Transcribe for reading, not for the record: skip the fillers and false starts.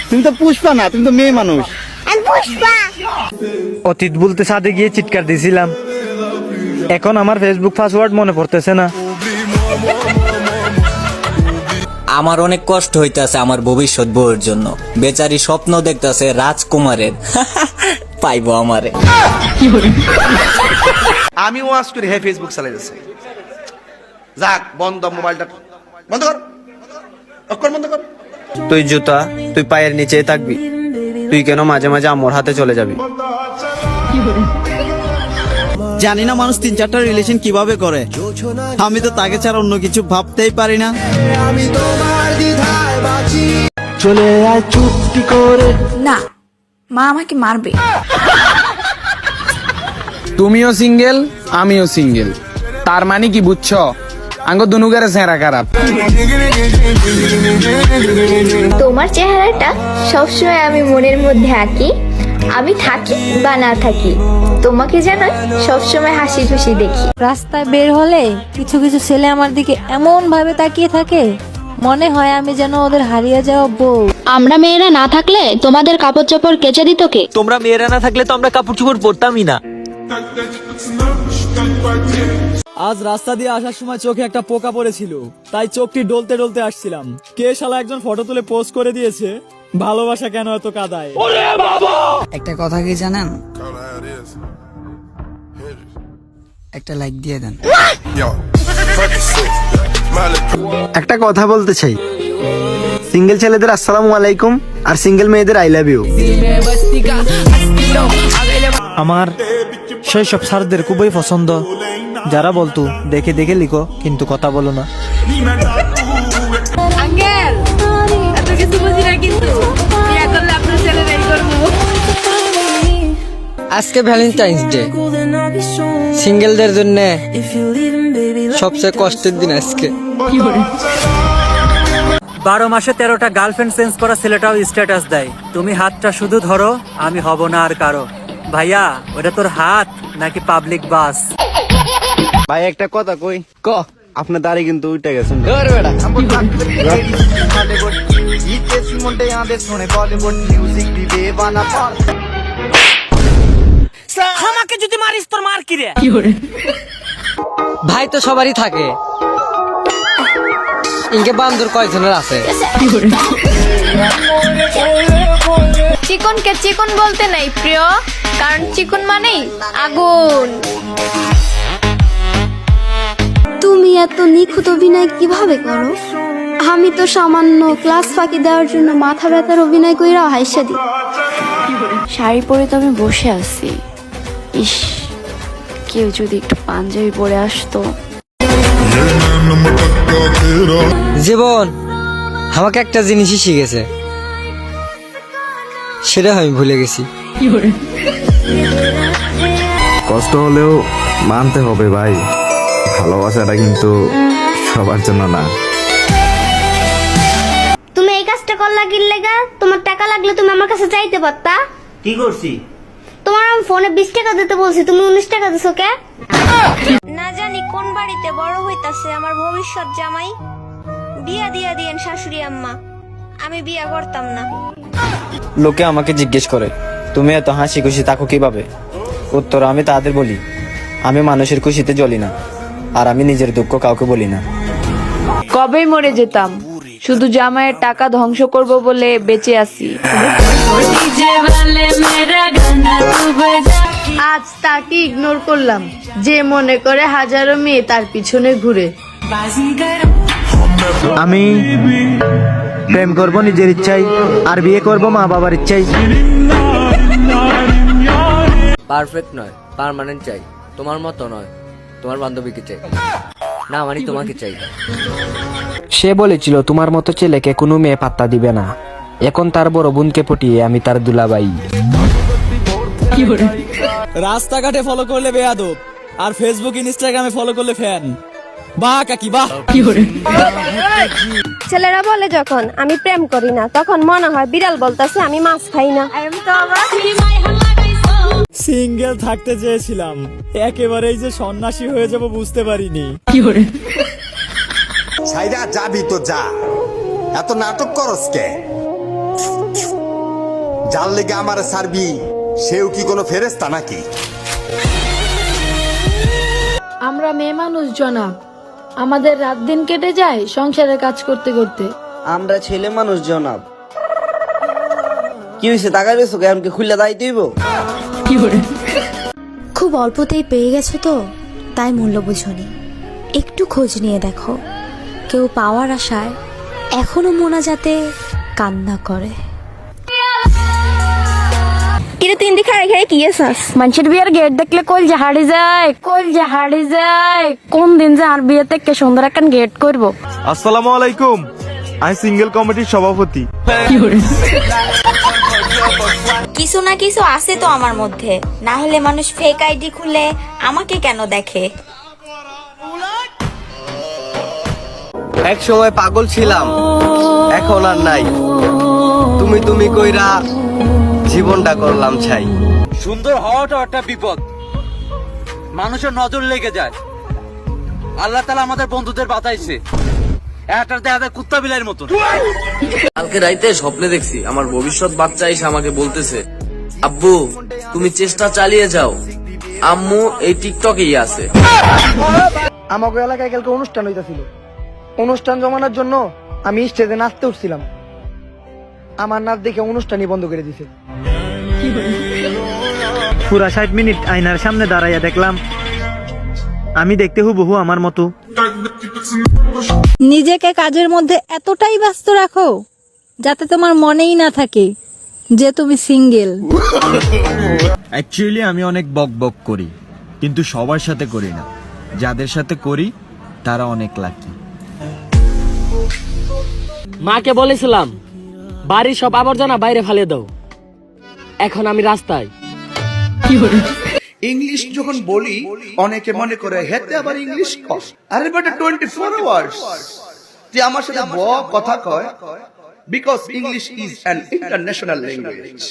তুমি তো পুষ্পা না, তুমি তো মেয়ে মানুষ। অতীত বলতে সাথে গিয়ে চিৎকার দিয়েছিলাম, এখন আমার ফেসবুক পাসওয়ার্ড মনে পড়তেছে না। আমার অনেক কষ্ট হইতাছে আমার ভবিষ্যৎ বউয়ের জন্য। বেচারি স্বপ্ন দেখতাছে রাজকুমারের পাইবো আমারে। আমি ওয়াজ করি হে ফেসবুক চালাইতেছে, যাক বন্ধ, মোবাইলটা বন্ধ কর, বন্ধ কর। তুই জুতা, তুই পায়ের নিচেই থাকবি। তুই কেন মাঝে মাঝে আমার হাতে চলে যাবি? জানি না মানুষ 3-4টা রিলেশন কিভাবে করে, আমি তো তাকে ছাড়া অন্য কিছু ভাবতেই পারি না। চলে আয় চুপটি করে। না, মা আমাকে মারবে। তুমিও সিঙ্গেল, আমিও সিঙ্গেল, তার মানে কি বুঝছো? আঙ্গ দুনুগারে চেহারা খারাপ। তোমার চেহারাটা সবসময় আমি মনের মধ্যে আঁকি, আমি থাকি বা না থাকি তোমাকে যেন সবসময় হাসি খুশি দেখি। রাস্তায় বের হলে কিছু কিছু ছেলে আমার দিকে এমন ভাবে তাকিয়ে থাকে, মনে হয় আমি যেন ওদের হারিয়ে যাওয়া বউ। আমরা মেয়েরা না থাকলে তোমাদের কাপড় চোপড় কেচে দিত কে? তোমরা মেয়েরা না থাকলে তো আমরা কাপড় চোপড় পরতামই না। আজ রাস্তা দিয়ে আসার সময় চোখে একটা পোকা পড়েছিল, তাই চোখটি ডলতে ডলতে আসছিলাম। কে শালা একজন ফটো তুলে পোস্ট করে দিয়েছে, ভালোবাসা কেন এত কাদায়। একটা কথা কি জানেন? একটা লাইক দিয়ে দেন। একটা কথা বলতে চাই, সিঙ্গেল ছেলেদের আসসালামু আলাইকুম, আর সিঙ্গেল মেয়েদের আই লাভ ইউ। আমার শৈশব স্যারদের খুবই পছন্দ, যারা বলতো দেখে দেখে লিখো কিন্তু কথা বলো না। আঙ্কেল, এত কিছু বুঝি না, কিন্তু বিয়ে করলে আপনার ছেলে বের করবো। আজকে ভ্যালেন্টাইন্স ডে, সিঙ্গেলদের জন্য সবচেয়ে কষ্টের দিন আজকে। 12 মাসে 13টা গার্লফ্রেন্ড চেঞ্জ করা ছেলেটাও স্ট্যাটাস দেয়, তুমি হাতটা শুধু ধরো, আমি হব না আর কারো। ভাইয়া, ওটা তোর হাত নাকি পাবলিক বাস? ভাই একটা কথা কই, আপনার দাড়ি কিন্তু উঠে গেছে। আমাকে যদি মারিস তোর মার কি রে? ভাই তো সবারই থাকে, ইনকে বান্দর কয়জনের আছে? চিকনকে চিকন বলতে নাই প্রিয়, কারণ চিকন মানেই আগুন। তুমি এত নিখুঁত অভিনয় কিভাবে করো? আমি তো সামান্য ক্লাস ফাঁকি দেওয়ার জন্য মাথা ব্যথার অভিনয় কইরা হাইসা দিই। শাড়ি পরে তো আমি বসে আছি, ইস, কেউ যদি একটু পাঞ্জাবি পরে আসতো। জীবন আমাকে একটা জিনিসই শিখেছে, সেটা আমি ভুলে গেছি। কষ্ট হলেও মানতে হবে ভাই, ভালোবাসাটা কিন্তু সবার জন্য না। তুমি এই কাজটা করলা কি লাগা? তোমার টাকা লাগলে তুমি আমার কাছে চাইতে পারতা। কি করছি? তোমার আমি ফোনে 20 টাকা দিতে বলছি, তুমি 19 টাকা দিছো কে? না জানি কোন বাড়িতে বড় হইতাছে আমার ভবিষ্যৎ জামাই। বিয়া দিয়া দিয়েন শাশুড়ি আম্মা, আমি বিয়া করতাম না। লোকে আমাকে জিজ্ঞেস করে তুমি এত হাসি খুশি থাকো কিভাবে? উত্তর আমি তাদের বলি, আমি মানুষের খুশিতে জ্বলি না, আর আমি নিজের দুঃখ কাউকে বলি না। কবেই মরে যেতাম, শুধু জামাইয়ের টাকা ধ্বংস করব বলে বেঁচে আছি। আজ তাকে ইগনোর করলাম, যে মনে করে হাজারো মেয়ে তার পিছনে ঘুরে। আমি প্রেম করব নিজের ইচ্ছাই, আর বিয়ে করব মা বাবার ইচ্ছাই। পারফেক্ট নয়, পার্মানেন্ট চাই। তোমার মতো নয়, তোমার বান্ধবীকে চাই না, মানে তোমাকে চাই। সে বলেছিল তোমার মতো ছেলেকে কোনো মেয়ে পাত্তা দিবে না, এখন তার বড় বোনকে পটিয়ে আমি তার দুলাভাই। রাস্তাঘাটে ফলো করলে বেয়াদব, আর ফেসবুক ইনস্টাগ্রামে ফলো করলে ফ্যান। বাহ কাকি বাহ। ছেলেরা বলে যখন আমি প্রেম করি না, তখন মনে হয় বিড়াল বলতাছে আমি মাছ খাই না। সিঙ্গেল থাকতে চেয়েছিলাম, একেবারেই যে সন্ন্যাসী হয়ে যাব বুঝতে পারিনি। সাইদা যাবি তো যা, এত নাটক করস কে? যার লেগে আমার সারবি সেও কি কোনো ফেরেস্তা নাকি? আমরা মেয়ে মানুষ জনাব, আমাদের রাত দিন কেটে যায় সংসারের কাজ করতে করতে। আমরা ছেলে মানুষ জনাব। কি হয়েছে টাকা রয়েছে এখন কি খুললে দায় দিব? খুব অল্পতেই পেয়ে গেছো তো, তাই মূল্য বুঝনি। একটু খোঁজ নিয়ে দেখো, কেউ পাওয়ার আশায় এখনো মোনাজাতে কান্না করে। কিরে তিন দিকে খাই খাই কি এসাস? মানুষের বিয়ের গেট দেখলে কল জাহাড়ি যায়, কল জাহাড়ি যায়। কোন দিন যে আর বিয়েতে কে সুন্দর একটা গেট করব। আসসালামু আলাইকুম, আমি সিঙ্গেল কমিটির সভাপতি। কিছু না কিছু আছে তো আমার মধ্যে, না হলে মানুষ ফেক আইডি খুলে আমাকে কেন দেখে? এক সময় পাগল ছিলাম, এখন আর নাই। তুমি তুমি কইরা জীবনটা করলাম ছাই। সুন্দর হওয়াটাও একটা বিপদ, মানুষের নজর লেগে যায়। আল্লাহ তাআলা আমাদের বন্ধুদের বাঁচাইছে, একটা দেখা যায় কুত্তা বিলাইয়ের মতো। কালকে রাইতে স্বপ্নে দেখছি আমার ভবিষ্যৎ বাচ্চা এসে আমাকে বলতেছে, আব্বু তুমি চেষ্টা চালিয়ে যাও, আম্মু এই টিকটকেই আছে। আমাকে এলাকায় কালকে অনুষ্ঠান হইতাছিল। অনুষ্ঠান জমানোর জন্য আমি স্টেজে নাচতে উঠছিলাম। আমার নাচ দেখে অনুষ্ঠানই বন্ধ করে দিছে। পুরা 60 মিনিট আয়নার সামনে দাঁড়াইয়া দেখলাম আমি দেখতে হুবহু আমার মতো। নিজেকে কাজের মধ্যে এতটাই ব্যস্ত রাখো যাতে তোমার মনেই না থাকে যে তুমি সিঙ্গেল। অ্যাকচুয়ালি আমি অনেক বক বক করি, কিন্তু সবার সাথে করি না। যাদের সাথে করি তারা অনেক লাকি। মাকে বলেছিলাম বাড়ির সব আবর্জনা বাইরে ফেলে দাও, এখন আমি রাস্তায়। ইংলিশ যখন বলি অনেকে মনে করে হেতে আবার ইংলিশ কস। আরে বেটা 24 আওয়ার্স তুই আমার সাথে কথা কয়, because English is an international language.